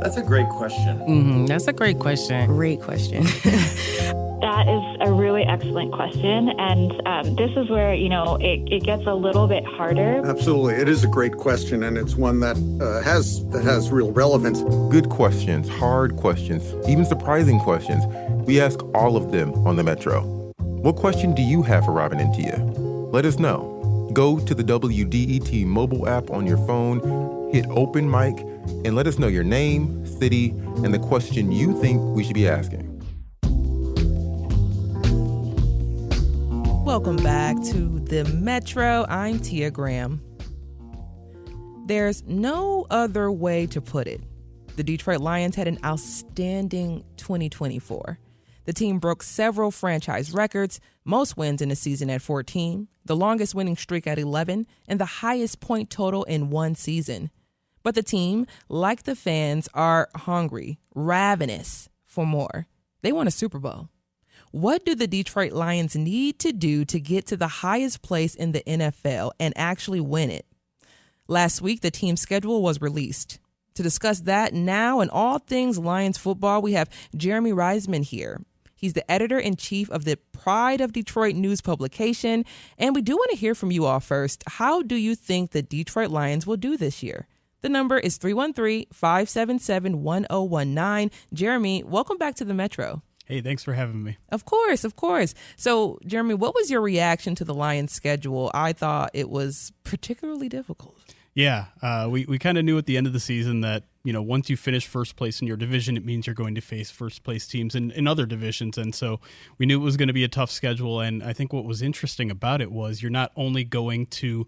That's a great question. That's a great question. Great question. That is a really excellent question. And this is where, it gets a little bit harder. Absolutely. It is a great question, and it's one that has real relevance. Good questions, hard questions, even surprising questions. We ask all of them on the Metro. What question do you have for Robin and Tia? Let us know. Go to the WDET mobile app on your phone, hit open mic, and let us know your name, city, and the question you think we should be asking. Welcome back to the Metro. I'm Tia Graham. There's no other way to put it. The Detroit Lions had an outstanding 2024. The team broke several franchise records, most wins in a season at 14, the longest winning streak at 11, and the highest point total in one season. But the team, like the fans, are hungry, ravenous for more. They want a Super Bowl. What do the Detroit Lions need to do to get to the highest place in the NFL and actually win it? Last week, the team's schedule was released. To discuss that now and all things Lions football, we have Jeremy Reisman here. He's the editor-in-chief of the Pride of Detroit news publication. And we do want to hear from you all first. How do you think the Detroit Lions will do this year? The number is 313-577-1019. Jeremy, welcome back to the Metro. Hey, thanks for having me. Of course, of course. So, Jeremy, what was your reaction to the Lions' schedule? I thought it was particularly difficult. Yeah, we kind of knew at the end of the season that, once you finish first place in your division, it means you're going to face first place teams in other divisions. And so we knew it was going to be a tough schedule. And I think what was interesting about it was you're not only going to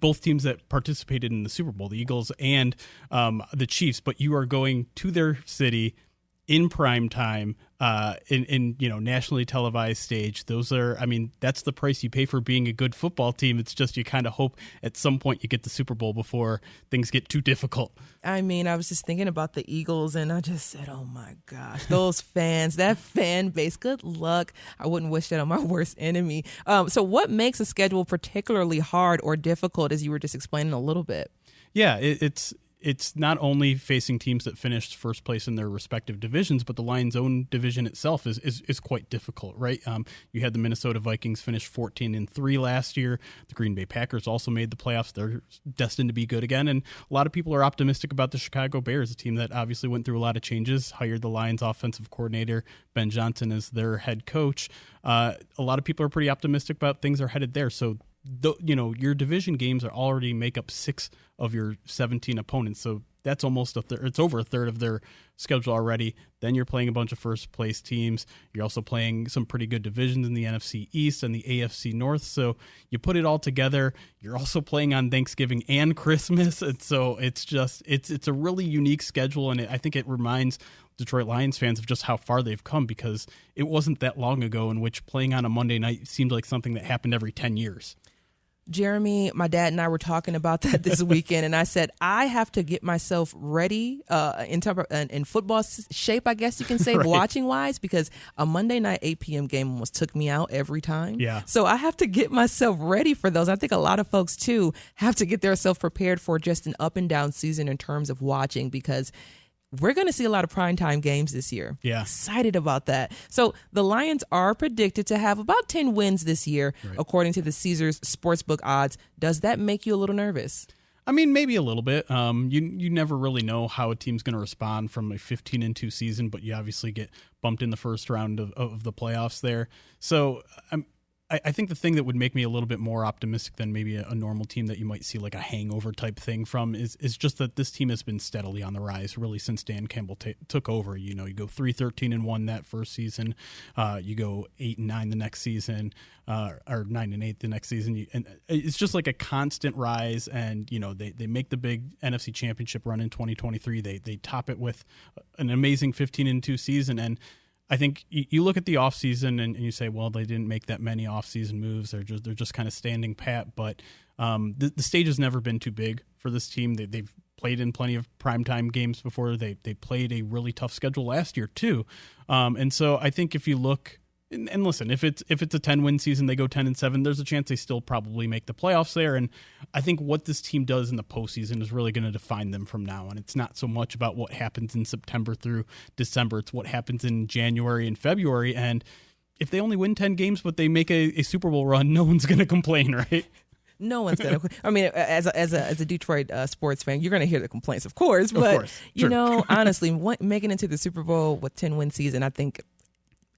both teams that participated in the Super Bowl, the Eagles and the Chiefs, but you are going to their city in prime time, in nationally televised stage. Those are, that's the price you pay for being a good football team. It's just you kind of hope at some point you get the Super Bowl before things get too difficult. I was just thinking about the Eagles, and I just said, oh my gosh, those fans, that fan base, good luck. I wouldn't wish that on my worst enemy. So what makes a schedule particularly hard or difficult, as you were just explaining a little bit? Yeah, it's not only facing teams that finished first place in their respective divisions, but the Lions' own division itself is quite difficult, right? You had the Minnesota Vikings finish 14-3 last year. The Green Bay Packers also made the playoffs. They're destined to be good again. And a lot of people are optimistic about the Chicago Bears, a team that obviously went through a lot of changes, hired the Lions' offensive coordinator, Ben Johnson, as their head coach. A lot of people are pretty optimistic about things are headed there. So your division games are already make up 6 of your 17 opponents. So that's almost it's over a third of their schedule already. Then you're playing a bunch of first place teams. You're also playing some pretty good divisions in the NFC East and the AFC North. So you put it all together. You're also playing on Thanksgiving and Christmas. And so it's a really unique schedule. And I think it reminds Detroit Lions fans of just how far they've come, because it wasn't that long ago in which playing on a Monday night seemed like something that happened every 10 years. Jeremy, my dad and I were talking about that this weekend, and I said, I have to get myself ready in football shape, I guess you can say, right, watching-wise, because a Monday night 8 p.m. game almost took me out every time. Yeah. So I have to get myself ready for those. I think a lot of folks, too, have to get themselves prepared for just an up-and-down season in terms of watching, because we're going to see a lot of primetime games this year. Yeah. Excited about that. So the Lions are predicted to have about 10 wins this year, right, according to the Caesars Sportsbook odds. Does that make you a little nervous? Maybe a little bit. You never really know how a team's going to respond from a 15-2 season, but you obviously get bumped in the first round of the playoffs there. So I think the thing that would make me a little bit more optimistic than maybe a normal team that you might see like a hangover type thing from is just that this team has been steadily on the rise really since Dan Campbell took over. You go 3-13-1 that first season, you go 8-9 the next season, or 9-8 the next season, and it's just like a constant rise. And they make the big NFC Championship run in 2023. They top it with an amazing 15-2 season. And I think you look at the offseason and you say, well, they didn't make that many offseason moves. They're just kind of standing pat. But the stage has never been too big for this team. They've played in plenty of primetime games before. They played a really tough schedule last year too. And so I think if you look And listen, if it's a 10-win season, they go 10-7. There's a chance they still probably make the playoffs there. And I think what this team does in the postseason is really going to define them from now on. It's not so much about what happens in September through December. It's what happens in January and February. And if they only win 10 games, but they make a Super Bowl run, no one's going to complain, right? No one's gonna. I mean, as a Detroit sports fan, you're gonna hear the complaints, of course. But of course. You know, honestly, making it to the Super Bowl with 10-win season, I think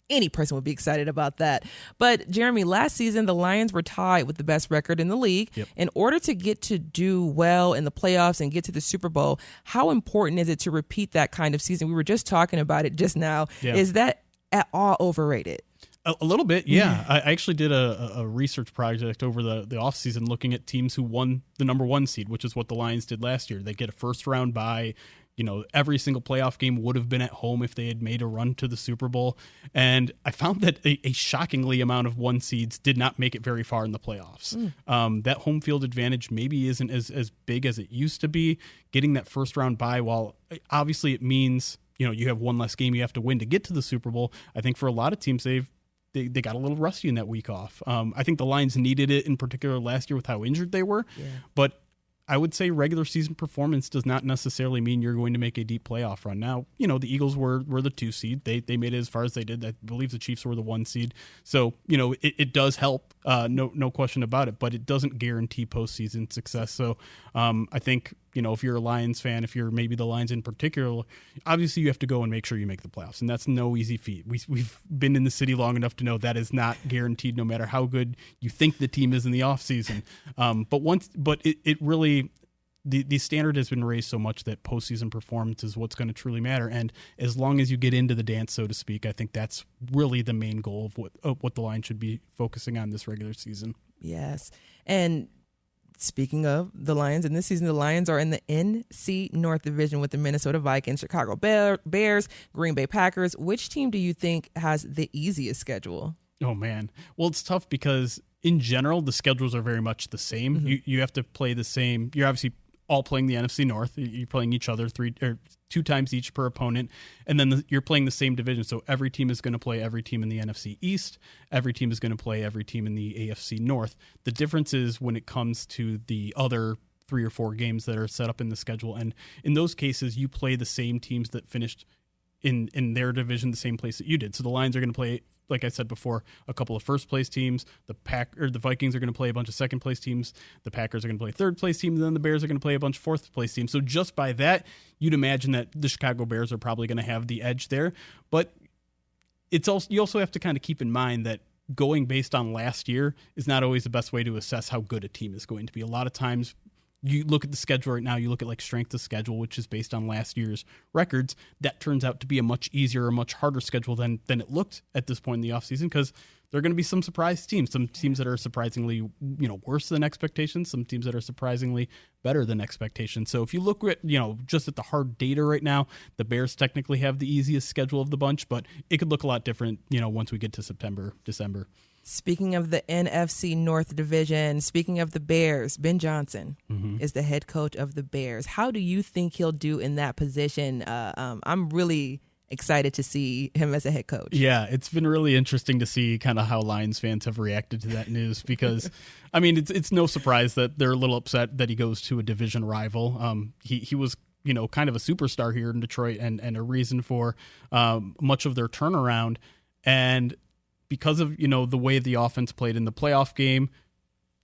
any person would be excited about that. But Jeremy, last season the Lions were tied with the best record in the league. Yep. In order to get to do well in the playoffs and get to the Super Bowl, how important is it to repeat that kind of season? We were just talking about it just now. Yeah. Is that at all overrated? A little bit, yeah. I actually did a research project over the offseason looking at teams who won the number 1 seed, which is what the Lions did last year. They get a first round bye. You know, every single playoff game would have been at home if they had made a run to the Super Bowl. And I found that a shockingly amount of 1 seeds did not make it very far in the playoffs. That home field advantage maybe isn't as big as it used to be. Getting that first round bye, while obviously it means, you know, you have one less game you have to win to get to the Super Bowl, I think for a lot of teams they got a little rusty in that week off. I think the Lions needed it in particular last year with how injured they were. Yeah. But I would say regular season performance does not necessarily mean you're going to make a deep playoff run. Now, you know, the Eagles were the 2 seed. They made it as far as they did. I believe the Chiefs were the 1 seed. So, you know, it does help, no question about it, but it doesn't guarantee postseason success. So I think, you know, if you're a Lions fan, if you're maybe the Lions in particular, obviously you have to go and make sure you make the playoffs, and that's no easy feat. We've been in the city long enough to know that is not guaranteed, no matter how good you think the team is in the offseason. But it really, the standard has been raised so much that postseason performance is what's going to truly matter. And as long as you get into the dance, so to speak, I think that's really the main goal of what the Lions should be focusing on this regular season. Yes, and speaking of the Lions, in this season, the Lions are in the NFC North Division with the Minnesota Vikings, Chicago Bears, Green Bay Packers. Which team do you think has the easiest schedule? Oh, man. Well, it's tough because in general, the schedules are very much the same. Mm-hmm. You have to play the same. You're obviously all playing the NFC North. You're playing each other 2 times each per opponent, and then you're playing the same division. So every team is going to play every team in the NFC East. Every team is going to play every team in the AFC North. The difference is when it comes to the other 3 or 4 games that are set up in the schedule, and in those cases, you play the same teams that finished in their division the same place that you did. So the Lions are going to play, like I said before, a couple of first place teams. The Vikings are going to play a bunch of second place teams. The Packers are going to play third place teams, and then the Bears are going to play a bunch of fourth place teams. So just by that, you'd imagine that the Chicago Bears are probably going to have the edge there. But you also have to kind of keep in mind that going based on last year is not always the best way to assess how good a team is going to be. A lot of times, you look at the schedule right now, you look at like strength of schedule, which is based on last year's records. That turns out to be a much easier or much harder schedule than it looked at this point in the offseason, because there are going to be some surprise teams, some teams that are surprisingly, worse than expectations, some teams that are surprisingly better than expectations. So if you look at, just at the hard data right now, the Bears technically have the easiest schedule of the bunch, but it could look a lot different, once we get to September, December. Speaking of the NFC North Division, speaking of the Bears, Ben Johnson is the head coach of the Bears. How do you think he'll do in that position? I'm really excited to see him as a head coach. Yeah, it's been really interesting to see kind of how Lions fans have reacted to that news because, it's no surprise that they're a little upset that he goes to a division rival. He was kind of a superstar here in Detroit and a reason for much of their turnaround. And because of, the way the offense played in the playoff game,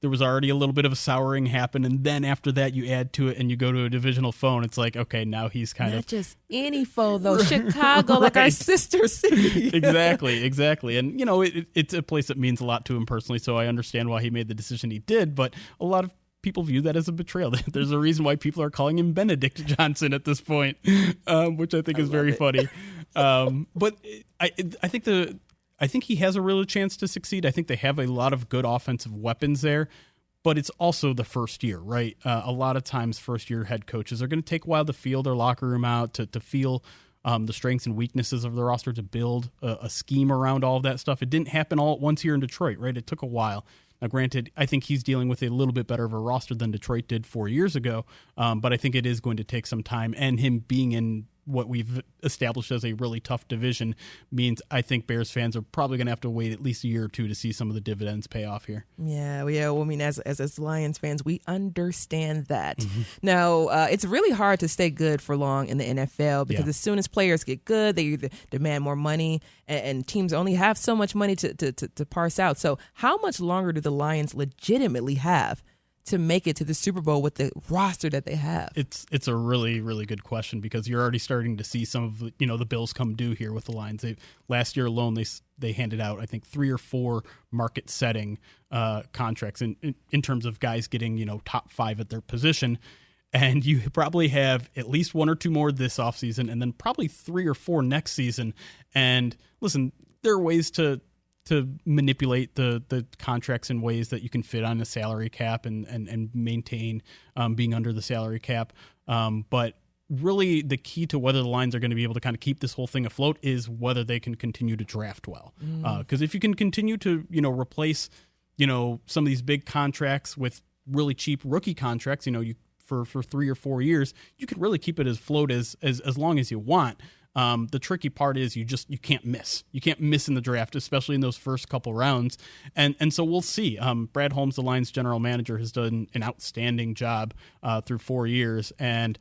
there was already a little bit of a souring happen. And then after that, you add to it and you go to a divisional foe. And it's like, okay, now he's kind of... Not just any foe, though. Chicago, like our sister city. Exactly. And, it's a place that means a lot to him personally. So I understand why he made the decision he did. But a lot of people view that as a betrayal. There's a reason why people are calling him Benedict Johnson at this point, which I think is very funny. But I think he has a real chance to succeed. I think they have a lot of good offensive weapons there, but it's also the first year, right? A lot of times first-year head coaches are going to take a while to feel their locker room out, to feel the strengths and weaknesses of the roster, to build a scheme around all of that stuff. It didn't happen all at once here in Detroit, right? It took a while. Now, granted, I think he's dealing with a little bit better of a roster than Detroit did 4 years ago, but I think it is going to take some time, and him being in what we've established as a really tough division means I think Bears fans are probably going to have to wait at least a year or two to see some of the dividends pay off here. Yeah. Well, I mean, as Lions fans, we understand that. Mm-hmm. Now, it's really hard to stay good for long in the NFL because as soon as players get good, they either demand more money, and teams only have so much money to parse out. So how much longer do the Lions legitimately have to make it to the Super Bowl with the roster that they have? It's a really, really good question because you're already starting to see some of the bills come due here with the Lions. Last year alone, they handed out, I think, 3 or 4 market-setting contracts in terms of guys getting top 5 at their position. And you probably have at least 1 or 2 more this offseason and then probably 3 or 4 next season. And listen, there are ways to manipulate the contracts in ways that you can fit on a salary cap and maintain being under the salary cap. But really the key to whether the Lions are going to be able to kind of keep this whole thing afloat is whether they can continue to draft well. Because if you can continue to, replace, some of these big contracts with really cheap rookie contracts, for 3 or 4 years, you could really keep it as afloat as long as you want. The tricky part is you can't miss. You can't miss in the draft, especially in those first couple rounds. And so we'll see. Brad Holmes, the Lions general manager, has done an outstanding job through 4 years. And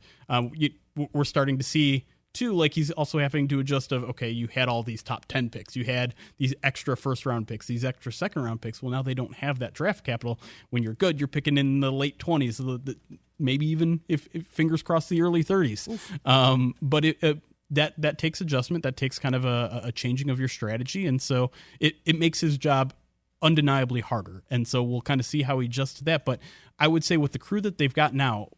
we're starting to see, too, like he's also having to adjust of, okay, you had all these top 10 picks. You had these extra first-round picks, these extra second-round picks. Well, now they don't have that draft capital. When you're good, you're picking in the late 20s, maybe even, if fingers crossed, the early 30s. But that takes adjustment. That takes kind of a changing of your strategy. And so it makes his job undeniably harder. And so we'll kind of see how he adjusts to that. But I would say with the crew that they've got now,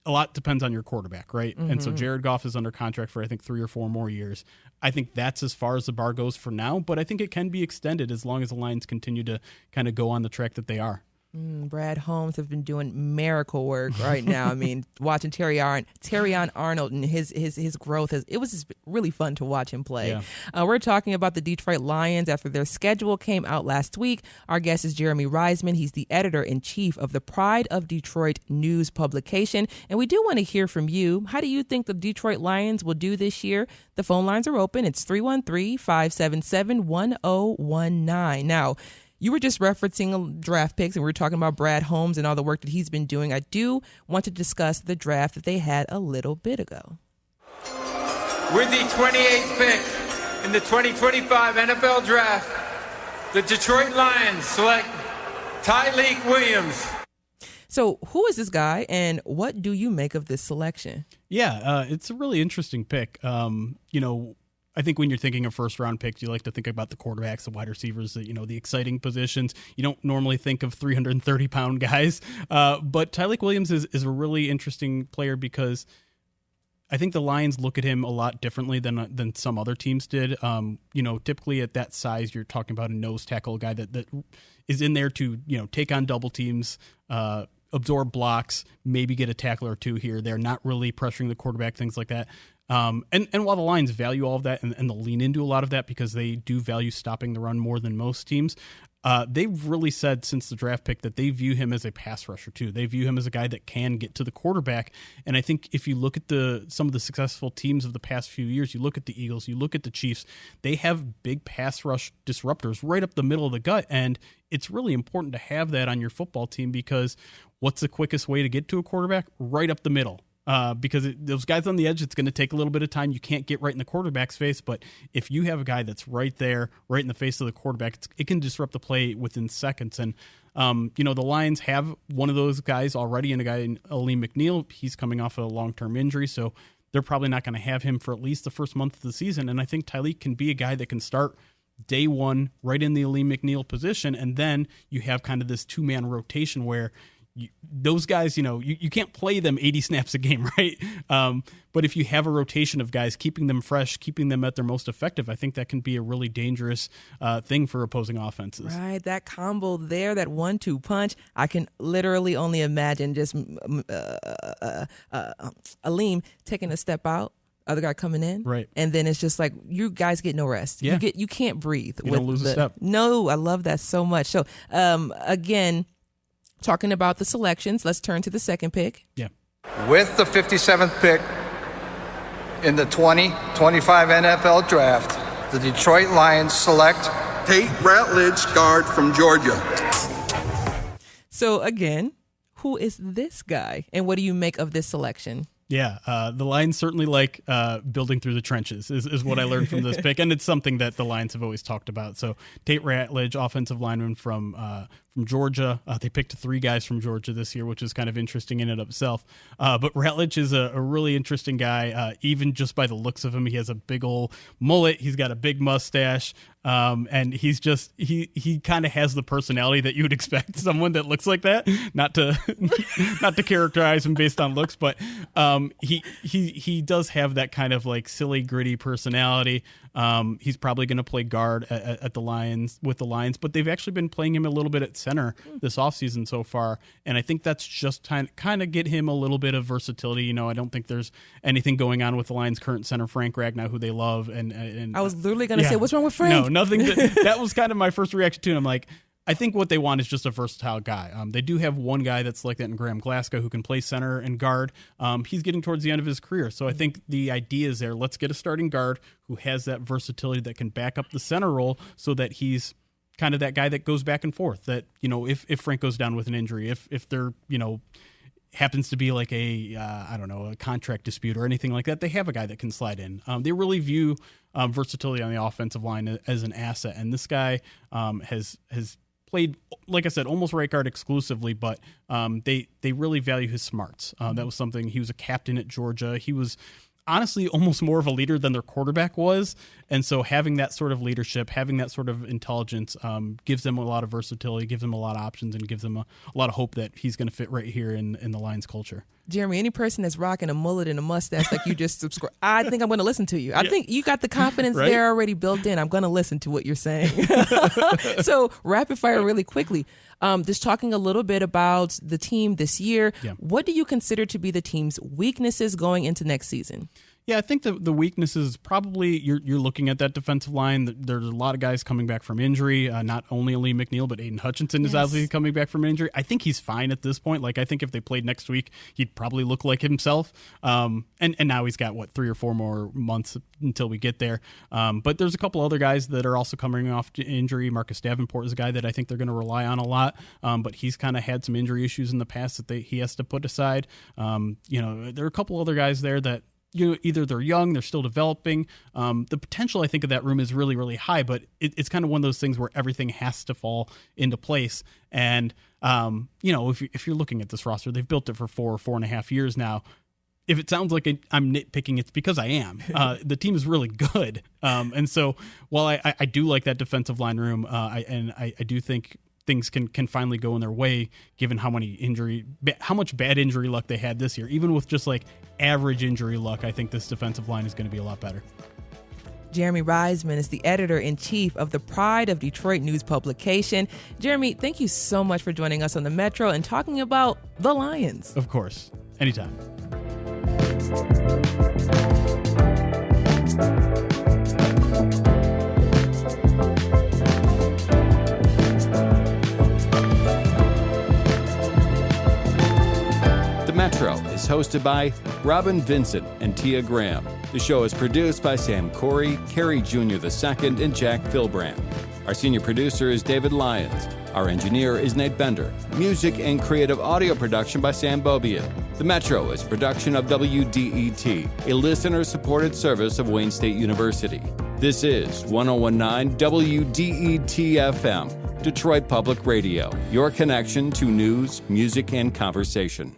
a lot depends on your quarterback, right? Mm-hmm. And so Jared Goff is under contract for, I think, 3 or 4 more years. I think that's as far as the bar goes for now, but I think it can be extended as long as the Lions continue to kind of go on the track that they are. Brad Holmes has been doing miracle work right now. I mean, watching Terrion Arnold and his growth, it was just really fun to watch him play. Yeah. We're talking about the Detroit Lions after their schedule came out last week. Our guest is Jeremy Reisman. He's the editor-in-chief of the Pride of Detroit news publication. And we do want to hear from you. How do you think the Detroit Lions will do this year? The phone lines are open. It's 313-577-1019. Now, you were just referencing draft picks, and we were talking about Brad Holmes and all the work that he's been doing. I do want to discuss the draft that they had a little bit ago. With the 28th pick in the 2025 NFL Draft, the Detroit Lions select Tyleik Williams. So who is this guy, and what do you make of this selection? Yeah, it's a really interesting pick. I think when you're thinking of first-round picks, you like to think about the quarterbacks, the wide receivers, the exciting positions. You don't normally think of 330-pound guys. But Tyleik Williams is a really interesting player because I think the Lions look at him a lot differently than some other teams did. Typically at that size, you're talking about a nose tackle, a guy that is in there to take on double teams, absorb blocks, maybe get a tackle or two here. They're not really pressuring the quarterback, things like that. And while the Lions value all of that and they'll lean into a lot of that because they do value stopping the run more than most teams, they've really said since the draft pick that they view him as a pass rusher too. They view him as a guy that can get to the quarterback. And I think if you look at some of the successful teams of the past few years, you look at the Eagles, you look at the Chiefs, they have big pass rush disruptors right up the middle of the gut. And it's really important to have that on your football team because what's the quickest way to get to a quarterback? Right up the middle. Because those guys on the edge, it's going to take a little bit of time. You can't get right in the quarterback's face, but if you have a guy that's right there, right in the face of the quarterback, it can disrupt the play within seconds. And, the Lions have one of those guys already, and a guy in Aleem McNeil. He's coming off a long-term injury, so they're probably not going to have him for at least the first month of the season. And I think Tyleik can be a guy that can start day one right in the Aleem McNeil position, and then you have kind of this two-man rotation where those guys, you can't play them 80 snaps a game, right? But if you have a rotation of guys, keeping them fresh, keeping them at their most effective, I think that can be a really dangerous thing for opposing offenses. Right, that combo there, that 1-2 punch, I can literally only imagine just Aleem taking a step out, other guy coming in, right, and then it's just like you guys get no rest. Yeah. You can't breathe. You don't lose a step. No, I love that so much. So again, talking about the selections, let's turn to the second pick. Yeah. With the 57th pick In the 2025 NFL Draft, the Detroit Lions select Tate Ratledge, guard from Georgia. So again, who is this guy, and what do you make of this selection? Yeah, the Lions certainly like building through the trenches is what I learned from this pick, and it's something that the Lions have always talked about. So Tate Ratledge, offensive lineman from Georgia. They picked 3 guys from Georgia this year, which is kind of interesting in and of itself. But Ratledge is a really interesting guy, even just by the looks of him. He has a big old mullet. He's got a big mustache. And he's just he kind of has the personality that you would expect someone that looks like that, not to characterize him based on looks, but he does have that kind of like silly, gritty personality. He's probably going to play guard at the Lions with the Lions, but they've actually been playing him a little bit at center this offseason so far, and I think that's just kind of get him a little bit of versatility. You know, I don't think there's anything going on with the Lions' current center, Frank Ragnow, who they love, and I was literally going to say, what's wrong with Frank? No, nothing. That was kind of my first reaction to it. I'm like, I think what they want is just a versatile guy. They do have one guy that's like that in Graham Glasgow who can play center and guard. He's getting towards the end of his career. So I think the idea is there. Let's get a starting guard who has that versatility that can back up the center role so that he's kind of that guy that goes back and forth. That, you know, if Frank goes down with an injury, if they're, you know, happens to be like a contract dispute or anything like that, they have a guy that can slide in. They really view versatility on the offensive line as an asset. And this guy has played, like I said, almost right guard exclusively, but they really value his smarts. That was something. He was a captain at Georgia. He was honestly almost more of a leader than their quarterback was. And so having that sort of leadership, having that sort of intelligence gives them a lot of versatility, gives them a lot of options, and gives them a lot of hope that he's going to fit right here in the Lions culture. Jeremy, any person that's rocking a mullet and a mustache like you just subscribe, I think I'm going to listen to you. I think you got the confidence right? there already built in. I'm going to listen to what you're saying. So rapid fire really quickly. Just talking a little bit about the team this year. Yeah. What do you consider to be the team's weaknesses going into next season? Yeah, I think the weaknesses probably you're looking at that defensive line. There's a lot of guys coming back from injury. Not only Lee McNeil, but Aiden Hutchinson is obviously coming back from injury. I think he's fine at this point. Like, I think if they played next week, he'd probably look like himself. And now he's got 3 or 4 more months until we get there. But there's a couple other guys that are also coming off injury. Marcus Davenport is a guy that I think they're going to rely on a lot. But he's kind of had some injury issues in the past that he has to put aside. There are a couple other guys there that, either they're young, they're still developing. The potential, I think, of that room is really, really high, but it's kind of one of those things where everything has to fall into place. And, if you're looking at this roster, they've built it for 4.5 years now. If it sounds like I'm nitpicking, it's because I am. The team is really good. And so while I do like that defensive line room, I do think things can finally go in their way, given how much bad injury luck they had this year. Even with just like average injury luck, I think this defensive line is going to be a lot better. Jeremy Reisman is the editor-in-chief of the Pride of Detroit news publication. Jeremy, thank you so much for joining us on the Metro and talking about the Lions. Of course. Anytime. The Metro is hosted by Robin Vincent and Tia Graham. The show is produced by Sam Corey, Kerry Jr. II, and Jack Philbrand. Our senior producer is David Lyons. Our engineer is Nate Bender. Music and creative audio production by Sam Bobia. The Metro is a production of WDET, a listener-supported service of Wayne State University. This is 1019 WDET-FM, Detroit Public Radio, your connection to news, music, and conversation.